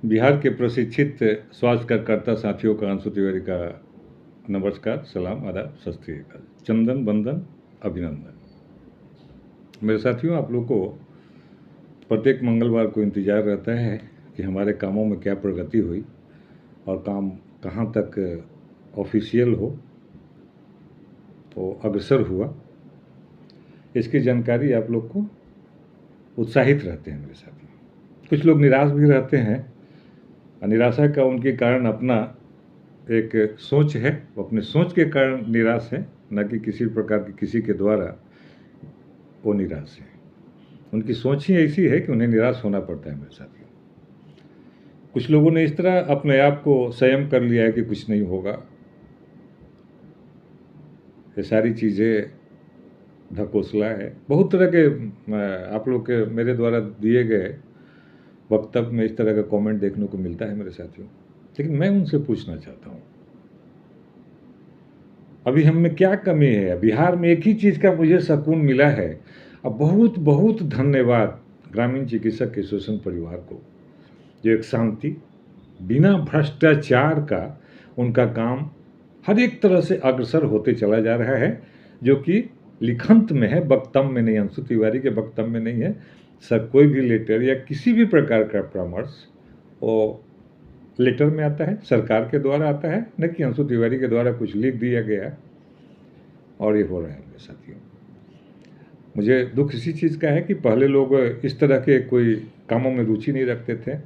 बिहार के प्रशिक्षित स्वास्थ्य कार्यकर्ता साथियों का अंशु तिवारी का नमस्कार, सलाम, आदाब, सत श्री अकाल, चंदन बंदन, अभिनंदन। मेरे साथियों, आप लोग को प्रत्येक मंगलवार को इंतज़ार रहता है कि हमारे कामों में क्या प्रगति हुई और काम कहाँ तक ऑफिशियल हो, तो अग्रसर हुआ, इसकी जानकारी आप लोग को उत्साहित रहते हैं। मेरे साथियों, कुछ लोग निराश भी रहते हैं। निराशा का उनके कारण अपना एक सोच है, वो अपने सोच के कारण निराश है, न कि किसी प्रकार की किसी के द्वारा वो निराश है। उनकी सोच ही ऐसी है कि उन्हें निराश होना पड़ता है। मेरे साथियों, कुछ लोगों ने इस तरह अपने आप को संयम कर लिया है कि कुछ नहीं होगा। ये सारी चीज़ें ढकोसला है। बहुत तरह के आप लोग के मेरे द्वारा दिए गए वक्तव्य में इस तरह का कमेंट देखने को मिलता है मेरे साथियों। लेकिन मैं उनसे पूछना चाहता हूँ, अभी हम में क्या कमी है? बिहार में एक ही चीज़ का मुझे सुकून मिला है। अब बहुत बहुत धन्यवाद ग्रामीण चिकित्सक एसोसिएशन परिवार को, जो एक शांति, बिना भ्रष्टाचार का उनका काम हर एक तरह से अग्रसर होते चला जा रहा है, जो कि लिखंत में है, वक्तव्य में नहीं। अंशु तिवारी के वक्तव्य में नहीं है। सब कोई भी लेटर या किसी भी प्रकार का परामर्श वो लेटर में आता है, सरकार के द्वारा आता है, न कि अंशु तिवारी के द्वारा कुछ लिख दिया गया और ये हो रहा है। मेरे साथियों, मुझे दुख इसी चीज़ का है कि पहले लोग इस तरह के कोई कामों में रुचि नहीं रखते थे।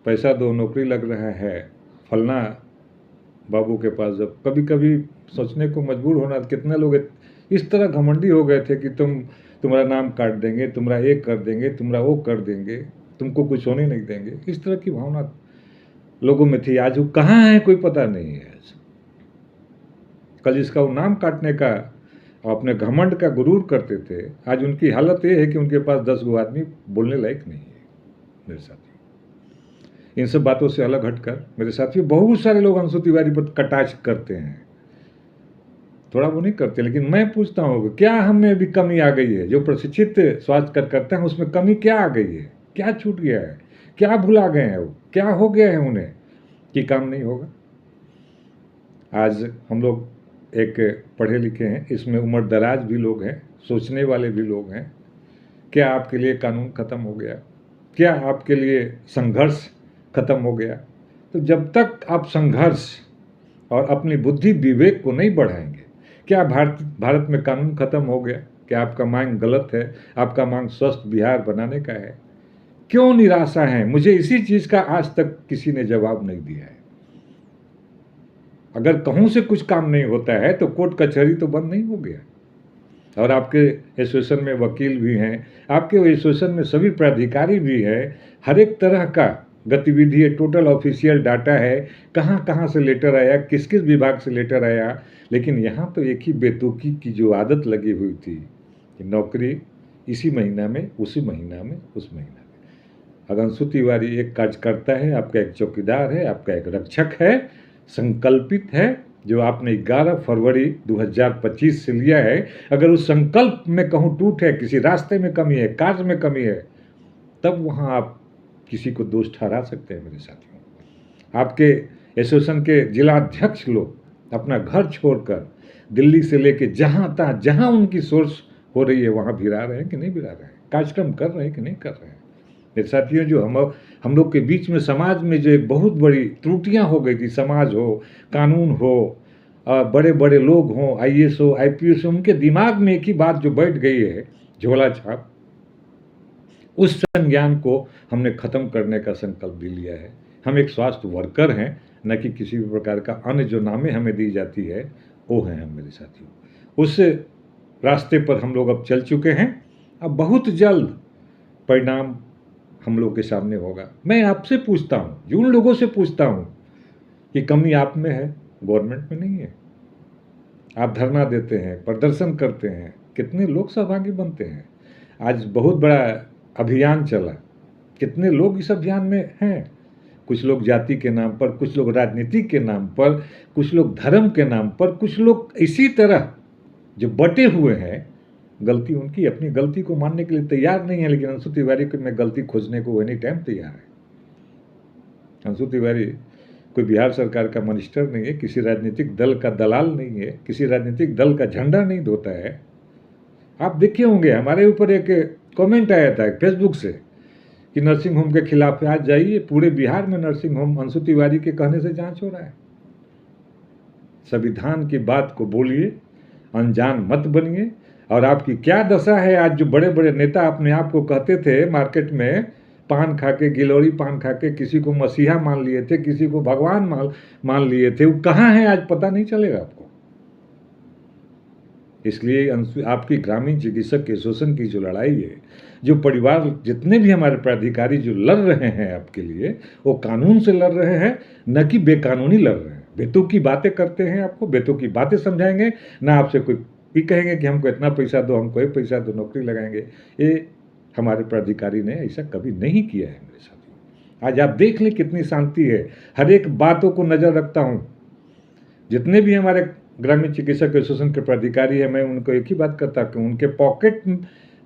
पैसा दो, नौकरी लग रहा है, फलना बाबू के पास। जब कभी कभी सोचने को मजबूर होना, कितने लोग इस तरह घमंडी हो गए थे कि तुम्हारा नाम काट देंगे, तुम्हारा एक कर देंगे, तुम्हारा वो कर देंगे, तुमको कुछ होने नहीं देंगे। इस तरह की भावना लोगों में थी। आज वो कहाँ है कोई पता नहीं है। कल जिसका वो नाम काटने का अपने घमंड का गुरूर करते थे, आज उनकी हालत ये है कि उनके पास 10 गो आदमी बोलने लायक नहीं है। मेरे साथियों, इन सब बातों से अलग हटकर मेरे साथियों, बहुत सारे लोग अंशु तिवारी पर कटाक्ष करते हैं, थोड़ा वो नहीं करते। लेकिन मैं पूछता हूँ, क्या हम में भी कमी आ गई है? जो प्रशिक्षित स्वास्थ्य कार्यकर्ता हैं उसमें कमी क्या आ गई है? क्या छूट गया है? क्या भुला गए हैं? वो क्या हो गया है उन्हें कि काम नहीं होगा? आज हम लोग एक पढ़े लिखे हैं, इसमें उम्र दराज भी लोग हैं, सोचने वाले भी लोग हैं। क्या आपके लिए कानून खत्म हो गया? क्या आपके लिए संघर्ष खत्म हो गया? तो जब तक आप संघर्ष और अपनी बुद्धि विवेक को नहीं बढ़ाएंगे, क्या भारत में कानून खत्म हो गया? क्या आपका मांग गलत है? आपका मांग स्वस्थ बिहार बनाने का है? क्यों निराशा है? मुझे इसी चीज़ का आज तक किसी ने जवाब नहीं दिया है। अगर कहूँ से कुछ काम नहीं होता है तो कोर्ट कचहरी तो बंद नहीं हो गया। और आपके एसोसिएशन में वकील भी हैं, आपके एसोसिएशन में सभी प्राधिकारी भी हैं, हर एक तरह का गतिविधि है, टोटल ऑफिशियल डाटा है, कहाँ कहाँ से लेटर आया, किस किस विभाग से लेटर आया। लेकिन यहाँ तो एक ही बेतुकी की जो आदत लगी हुई थी कि नौकरी इसी महीना में, उसी महीना में, उस महीना में। अगर अंशु तिवारी एक कार्यकर्ता है, आपका एक चौकीदार है, आपका एक रक्षक है, संकल्पित है, जो आपने 11 फरवरी 2025 से लिया है। अगर उस संकल्प में कहूँ टूट है, किसी रास्ते में कमी है, कार्य में कमी है, तब वहाँ आप किसी को दोष ठहरा सकते हैं। मेरे साथियों, आपके एसोसिएशन के जिला अध्यक्ष लोग अपना घर छोड़कर दिल्ली से लेके जहाँ उनकी सोर्स हो रही है वहाँ भिड़ा रहे हैं कि नहीं भिड़ा रहे हैं? कार्यक्रम कर रहे हैं कि नहीं कर रहे हैं? मेरे साथियों, जो हम लोग के बीच में समाज में जो एक बहुत बड़ी त्रुटियां हो गई थी, समाज हो, कानून हो, बड़े बड़े लोग हों, IAS हो, IPS हो, उनके दिमाग में एक ही बात जो बैठ गई है, झोला छाप, उस संज्ञान को हमने खत्म करने का संकल्प भी लिया है। हम एक स्वास्थ्य वर्कर हैं, न कि किसी भी प्रकार का अन्य जो नामें हमें दी जाती है वो हैं हम। मेरे साथियों, उस रास्ते पर हम लोग अब चल चुके हैं। अब बहुत जल्द परिणाम हम लोग के सामने होगा। मैं आपसे पूछता हूँ, उन लोगों से पूछता हूँ कि कमी आप में है, गवर्नमेंट में नहीं है। आप धरना देते हैं, प्रदर्शन करते हैं, कितने लोग सहभागी बनते हैं? आज बहुत बड़ा अभियान चला, कितने लोग इस अभियान में हैं? कुछ लोग जाति के नाम पर, कुछ लोग राजनीति के नाम पर, कुछ लोग धर्म के नाम पर, कुछ लोग इसी तरह जो बटे हुए हैं। गलती उनकी, अपनी गलती को मानने के लिए तैयार नहीं है। लेकिन अंशु तिवारी को मैं गलती खोजने को एनी टाइम तैयार है। अंशु तिवारी कोई बिहार सरकार का मिनिस्टर नहीं है, किसी राजनीतिक दल का दलाल नहीं है, किसी राजनीतिक दल का झंडा नहीं धोता है। आप देखे होंगे हमारे ऊपर एक कमेंट आया था फेसबुक से कि नर्सिंग होम के खिलाफ आज जाइए, पूरे बिहार में नर्सिंग होम अंशु तिवारी के कहने से जांच हो रहा है। संविधान की बात को बोलिए, अनजान मत बनिए। और आपकी क्या दशा है आज, जो बड़े बड़े नेता अपने आप को कहते थे मार्केट में, पान खा के, गिलोरी पान खा के किसी को मसीहा मान लिए थे, किसी को भगवान मान लिए थे, वो कहाँ हैं आज पता नहीं चलेगा आपको। इसलिए आपकी ग्रामीण चिकित्सक के शोषण की जो लड़ाई है, जो परिवार जितने भी हमारे प्राधिकारी जो लड़ रहे हैं आपके लिए, वो कानून से लड़ रहे हैं, न कि बेकानूनी लड़ रहे हैं। बेतुकी की बातें करते हैं, आपको बेतुकी की बातें समझाएंगे, ना आपसे कोई भी कहेंगे कि हमको इतना पैसा दो, हमको ये पैसा दो, नौकरी लगाएंगे। ये हमारे प्राधिकारी ने ऐसा कभी नहीं किया है मेरे साथियों। आज आप देख लें कितनी शांति है, हर एक बातों को नज़र रखता हूँ। जितने भी हमारे ग्रामीण चिकित्सक एसोसिएशन के प्राधिकारी है, मैं उनको एक ही बात करता हूँ कि उनके पॉकेट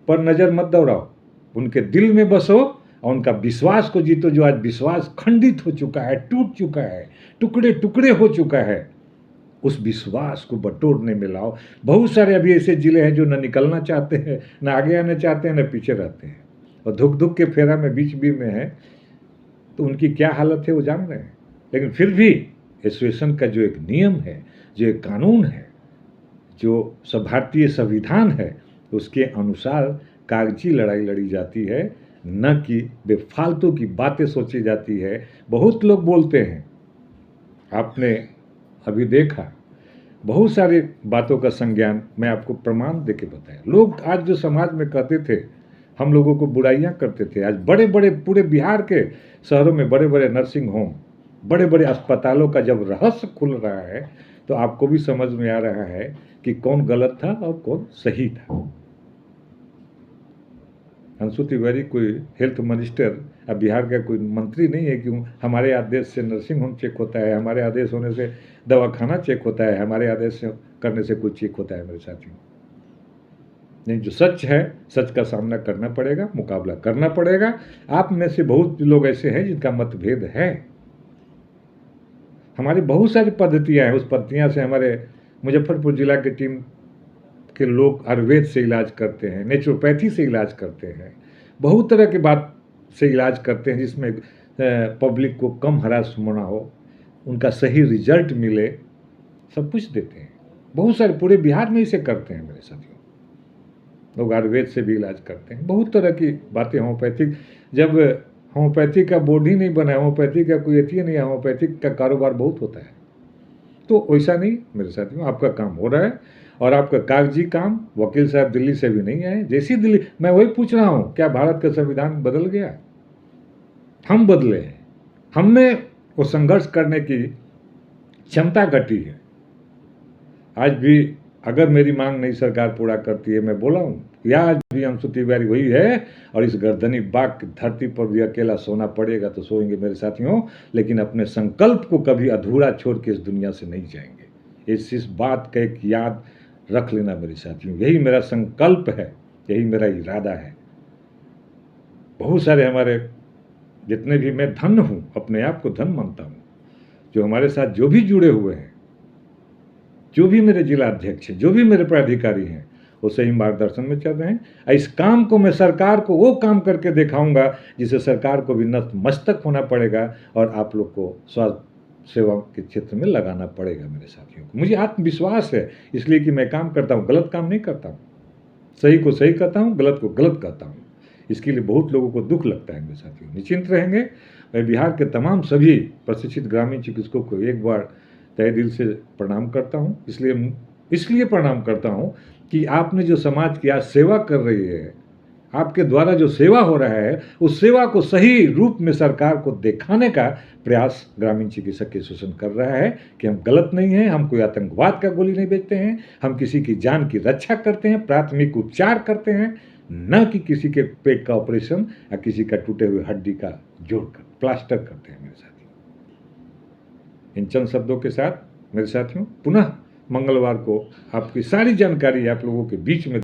पर नज़र मत दौड़ाओ, उनके दिल में बसो और उनका विश्वास को जीतो। जो आज विश्वास खंडित हो चुका है, टूट चुका है, टुकड़े टुकड़े हो चुका है, उस विश्वास को बटोरने में लाओ। बहुत सारे अभी ऐसे जिले हैं जो न निकलना चाहते हैं, न आगे आना चाहते हैं, न पीछे रहते हैं, और धुक धुक के फेरा में बीच में है। तो उनकी क्या हालत है वो जान रहे हैं। लेकिन फिर भी एसोसिएशन का जो एक नियम है, जो एक कानून है, जो भारतीय संविधान है, उसके अनुसार कागजी लड़ाई लड़ी जाती है, न कि बेफालतू की बातें सोची जाती है। बहुत लोग बोलते हैं, आपने अभी देखा बहुत सारी बातों का संज्ञान मैं आपको प्रमाण देके बताया। लोग आज जो समाज में कहते थे, हम लोगों को बुराइयां करते थे, आज बड़े बड़े पूरे बिहार के शहरों में बड़े बड़े नर्सिंग होम, बड़े बड़े अस्पतालों का जब रहस्य खुल रहा है, तो आपको भी समझ में आ रहा है कि कौन गलत था और कौन सही था। अंशु तिवारी कोई हेल्थ मिनिस्टर अब बिहार का कोई मंत्री नहीं है कि हमारे आदेश से नर्सिंग होम चेक होता है, हमारे आदेश होने से दवाखाना चेक होता है, हमारे आदेश से करने से कोई चेक होता है। मेरे साथियों, नहीं, जो सच है, सच का सामना करना पड़ेगा, मुकाबला करना पड़ेगा। आप में से बहुत लोग ऐसे हैं जिनका मतभेद है। हमारी बहुत सारी पद्धतियाँ हैं, उस पद्धतियाँ से हमारे मुजफ्फरपुर जिला की टीम के लोग आयुर्वेद से इलाज करते हैं, नेचुरोपैथी से इलाज करते हैं, बहुत तरह की बात से इलाज करते हैं जिसमें पब्लिक को कम हरास होना हो, उनका सही रिजल्ट मिले, सब कुछ देते हैं। बहुत सारे पूरे बिहार में इसे करते हैं मेरे साथियों। लोग आयुर्वेद से भी इलाज करते हैं, बहुत तरह की बातें होम्योपैथिक। जब होम्योपैथी का बोर्ड ही नहीं बना है, होम्योपैथी का कोई अथी नहीं है, होम्योपैथिक का कारोबार बहुत होता है। तो वैसा नहीं मेरे साथियों, आपका काम हो रहा है, और आपका कागजी काम वकील साहब दिल्ली से भी नहीं आए। जैसी दिल्ली, मैं वही पूछ रहा हूँ, क्या भारत का संविधान बदल गया? हम बदले हैं, हमने वो संघर्ष करने की क्षमता घटी है। आज भी अगर मेरी मांग नहीं सरकार पूरा करती है, मैं बोला हूँ, या आज भी अंशु तिवारी वही है, और इस गर्दनी बाग की धरती पर भी अकेला सोना पड़ेगा तो सोएंगे मेरे साथियों, लेकिन अपने संकल्प को कभी अधूरा छोड़ के इस दुनिया से नहीं जाएंगे। इस बात का एक याद रख लेना मेरे साथियों, यही मेरा संकल्प है, यही मेरा इरादा है। बहुत सारे हमारे जितने भी, मैं धन हूँ, अपने आप को धन मानता हूँ, जो हमारे साथ जो भी जुड़े हुए हैं, जो भी मेरे जिला अध्यक्ष हैं, जो भी मेरे पदाधिकारी हैं, वो सही मार्गदर्शन में चल रहे हैं। इस काम को मैं सरकार को वो काम करके दिखाऊंगा जिसे सरकार को भी नतमस्तक होना पड़ेगा, और आप लोग को स्वास्थ्य सेवा के क्षेत्र में लगाना पड़ेगा मेरे साथियों को। मुझे आत्मविश्वास है, इसलिए कि मैं काम करता हूँ, गलत काम नहीं करता हूँ, सही को सही कहता हूँ, गलत को गलत कहता हूँ। इसके लिए बहुत लोगों को दुख लगता है मेरे साथियों। निश्चिंत रहेंगे। मैं बिहार के तमाम सभी प्रशिक्षित ग्रामीण चिकित्सकों को एक बार तहे दिल से प्रणाम करता हूँ। इसलिए प्रणाम करता हूँ कि आपने जो समाज की आज सेवा कर रही है, आपके द्वारा जो सेवा हो रहा है, उस सेवा को सही रूप में सरकार को दिखाने का प्रयास ग्रामीण चिकित्सक एसोसिएशन कर रहा है कि हम गलत नहीं हैं, हम कोई आतंकवाद का गोली नहीं बेचते हैं, हम किसी की जान की रक्षा करते हैं, प्राथमिक उपचार करते हैं, न कि किसी के पेट का ऑपरेशन या किसी का टूटे हुए हड्डी का जोड़ कर प्लास्टर करते हैं मेरे साथियों। इन चंद शब्दों के साथ मेरे साथियों, पुनः मंगलवार को आपकी सारी जानकारी आप लोगों के बीच में